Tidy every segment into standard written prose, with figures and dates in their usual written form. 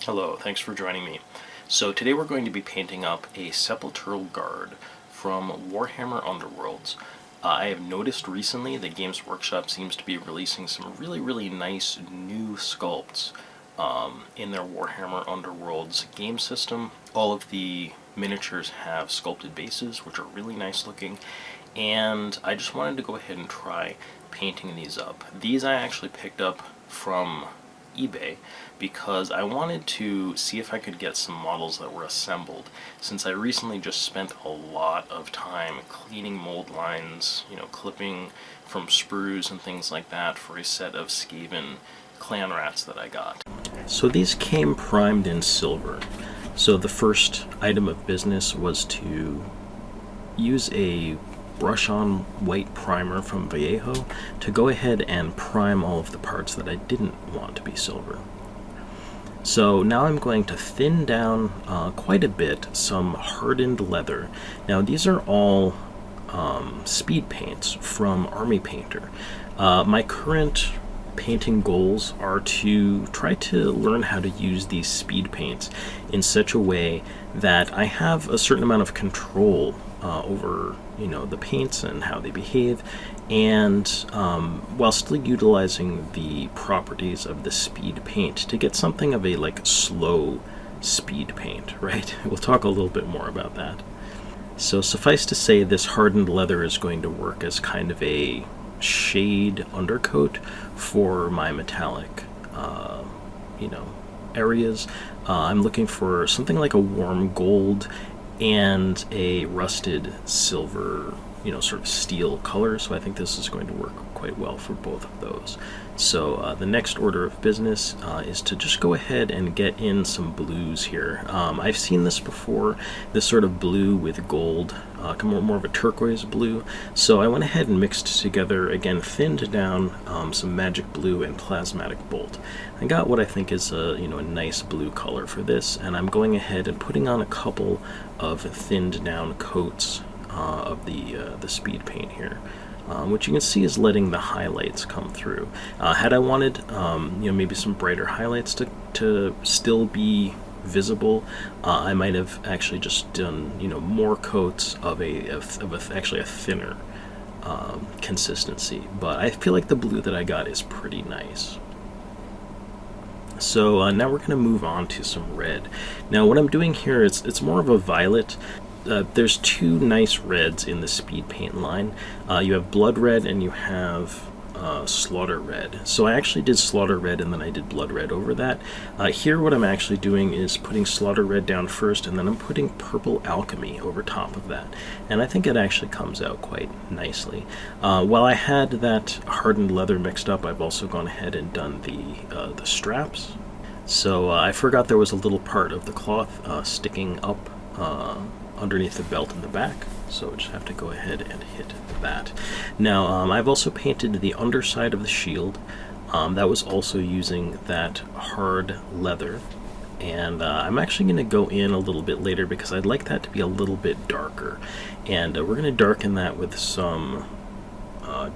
Hello, thanks for joining me. So today we're going to be painting up a sepulchural guard from Warhammer Underworlds. I have noticed recently that Games Workshop seems to be releasing some really nice new sculpts in their Warhammer Underworlds game system. All of the miniatures have sculpted bases, which are really nice looking, and I just wanted to go ahead and try painting these up. These I actually picked up from eBay because I wanted to see if I could get some models that were assembled, since I recently just spent a lot of time cleaning mold lines, clipping from sprues and things like that for a set of Skaven clan rats that I got. So these came primed in silver. So the first item of business was to use a brush-on white primer from Vallejo to go ahead and prime all of the parts that I didn't want to be silver. So now I'm going to thin down quite a bit some hardened leather. Now these are all speed paints from Army Painter. My current painting goals are to try to learn how to use these speed paints in such a way that I have a certain amount of control over the paints and how they behave, and while still utilizing the properties of the speed paint to get something of a slow speed paint, right? We'll talk a little bit more about that. So suffice to say, this hardened leather is going to work as kind of a shade undercoat for my metallic areas. I'm looking for something like a warm gold and a rusted silver, sort of steel color, so I think this is going to work quite well for both of those. So the next order of business is to just go ahead and get in some blues here. I've seen this before, this sort of blue with gold, more of a turquoise blue, so I went ahead and mixed together, again, thinned down some magic blue and plasmatic bolt. I got what I think is a nice blue color for this, and I'm going ahead and putting on a couple of thinned down coats of the speed paint here, which you can see is letting the highlights come through. Had I wanted maybe some brighter highlights to still be visible, I might have actually just done more coats of actually a thinner consistency, but I feel like the blue that I got is pretty nice. So now we're going to move on to some red. Now what I'm doing here is it's more of a violet. There's two nice reds in the speed paint line. You have blood red and you have slaughter red. So I actually did slaughter red and then I did blood red over that. Here what I'm actually doing is putting slaughter red down first, and then I'm putting purple alchemy over top of that. And I think it actually comes out quite nicely. While I had that hardened leather mixed up, I've also gone ahead and done the straps. So I forgot there was a little part of the cloth sticking up underneath the belt in the back, so I just have to go ahead and hit that. Now I've also painted the underside of the shield. That was also using that hard leather, and I'm actually going to go in a little bit later because I'd like that to be a little bit darker, and we're going to darken that with some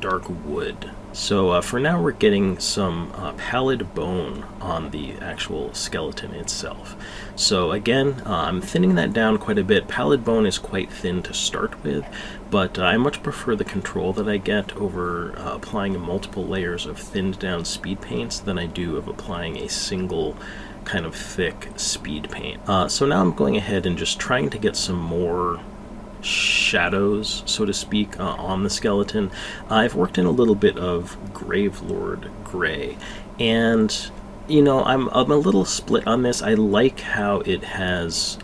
dark wood. So for now we're getting some pallid bone on the actual skeleton itself. So again, I'm thinning that down quite a bit. Pallid bone is quite thin to start with, but I much prefer the control that I get over applying multiple layers of thinned down speed paints than I do of applying a single kind of thick speed paint. So now I'm going ahead and just trying to get some more shadows, so to speak, on the skeleton. I've worked in a little bit of Gravelord Gray, and I'm a little split on this. I like how it has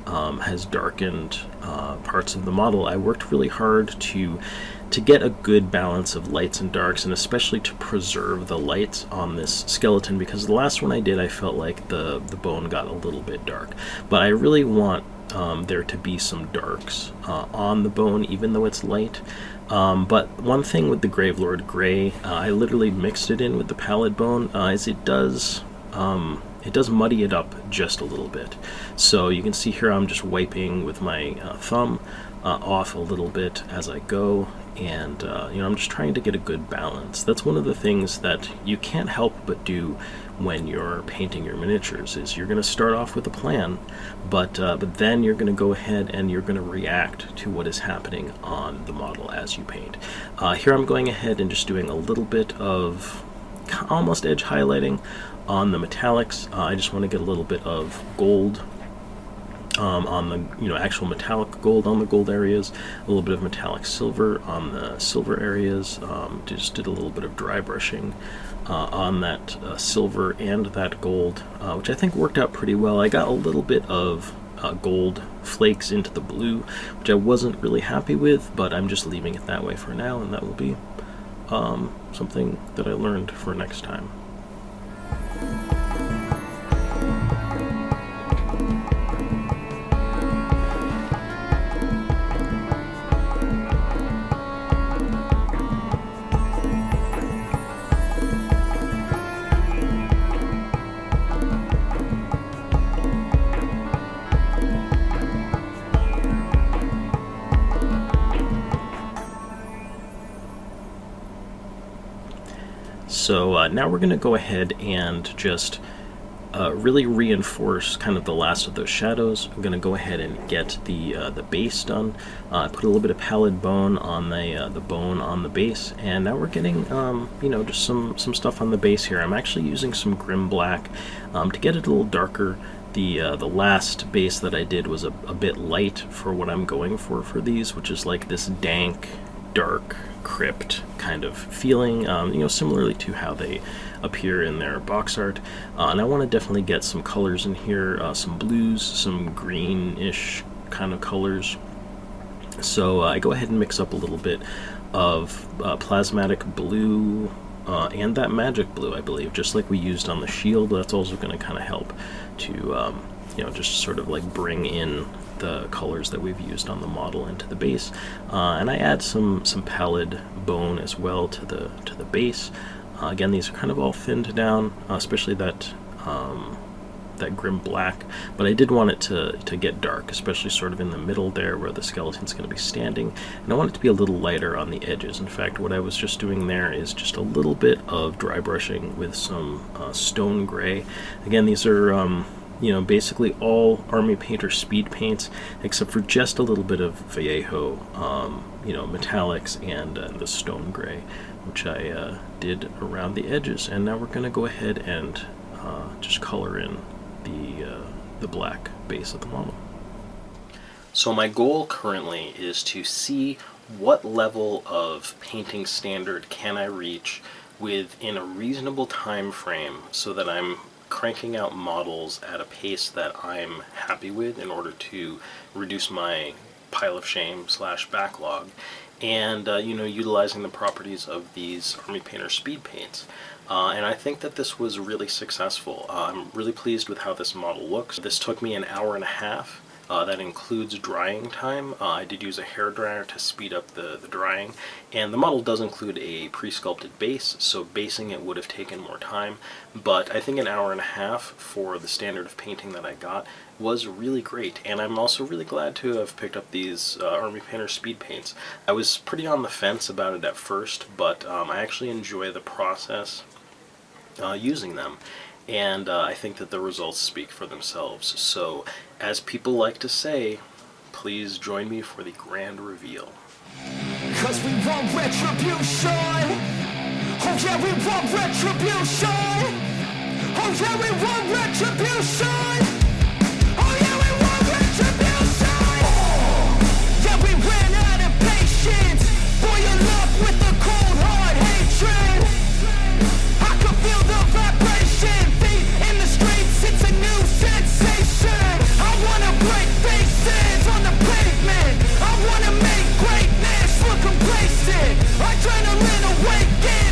darkened parts of the model. I worked really hard to get a good balance of lights and darks, and especially to preserve the lights on this skeleton, because the last one I did, I felt like the bone got a little bit dark. But I really want there to be some darks on the bone, even though it's light. But one thing with the Gravelord Gray, I literally mixed it in with the pallid bone, is it does muddy it up just a little bit. So you can see here I'm just wiping with my thumb off a little bit as I go, and I'm just trying to get a good balance. That's one of the things that you can't help but do when you're painting your miniatures, is you're going to start off with a plan, but then you're going to go ahead and you're going to react to what is happening on the model as you paint. Here I'm going ahead and just doing a little bit of almost edge highlighting on the metallics. I just want to get a little bit of gold on the actual metallic gold on the gold areas, a little bit of metallic silver on the silver areas. Just did a little bit of dry brushing on that silver and that gold, which I think worked out pretty well. I got a little bit of gold flakes into the blue, which I wasn't really happy with, but I'm just leaving it that way for now, and that will be something that I learned for next time. So now we're going to go ahead and just really reinforce kind of the last of those shadows. I'm going to go ahead and get the base done. Put a little bit of pallid bone on the bone on the base, and now we're getting just some stuff on the base here. I'm actually using some Grim Black to get it a little darker. The last base that I did was a bit light for what I'm going for these, which is like this dank, dark crypt kind of feeling, similarly to how they appear in their box art. And I want to definitely get some colors in here, some blues, some greenish kind of colors. So I go ahead and mix up a little bit of plasmatic blue and that magic blue, I believe, just like we used on the shield. That's also going to kind of help to just sort of like bring in the colors that we've used on the model into the base, and I add some pallid bone as well to the base. Again, these are kind of all thinned down, especially that Grim Black, but I did want it to get dark, especially sort of in the middle there where the skeleton's going to be standing, and I want it to be a little lighter on the edges. In fact, what I was just doing there is just a little bit of dry brushing with some stone gray. Again, these are basically all Army Painter speed paints, except for just a little bit of Vallejo, metallics and the stone gray, which I did around the edges. And now we're going to go ahead and just color in the black base of the model. So my goal currently is to see what level of painting standard can I reach within a reasonable time frame so that I'm cranking out models at a pace that I'm happy with in order to reduce my pile of shame / backlog, and utilizing the properties of these Army Painter speed paints. And I think that this was really successful. I'm really pleased with how this model looks. This took me an hour and a half. That includes drying time. I did use a hairdryer to speed up the drying, and the model does include a pre-sculpted base, so basing it would have taken more time, but I think an hour and a half for the standard of painting that I got was really great. And I'm also really glad to have picked up these Army Painter speed paints. I was pretty on the fence about it at first, but I actually enjoy the process using them. And I think that the results speak for themselves. So, as people like to say, please join me for the grand reveal. 'Cause we want retribution. Oh yeah, we want retribution. Oh yeah, we want retribution. Oh yeah, we want retribution. Yeah, we ran out of patience. Boil up with the cold hard hatred. I can feel the vibration. Feet in the streets, it's a new sensation. I wanna break faces on the pavement. I wanna make greatness look complacent. Adrenaline awaken.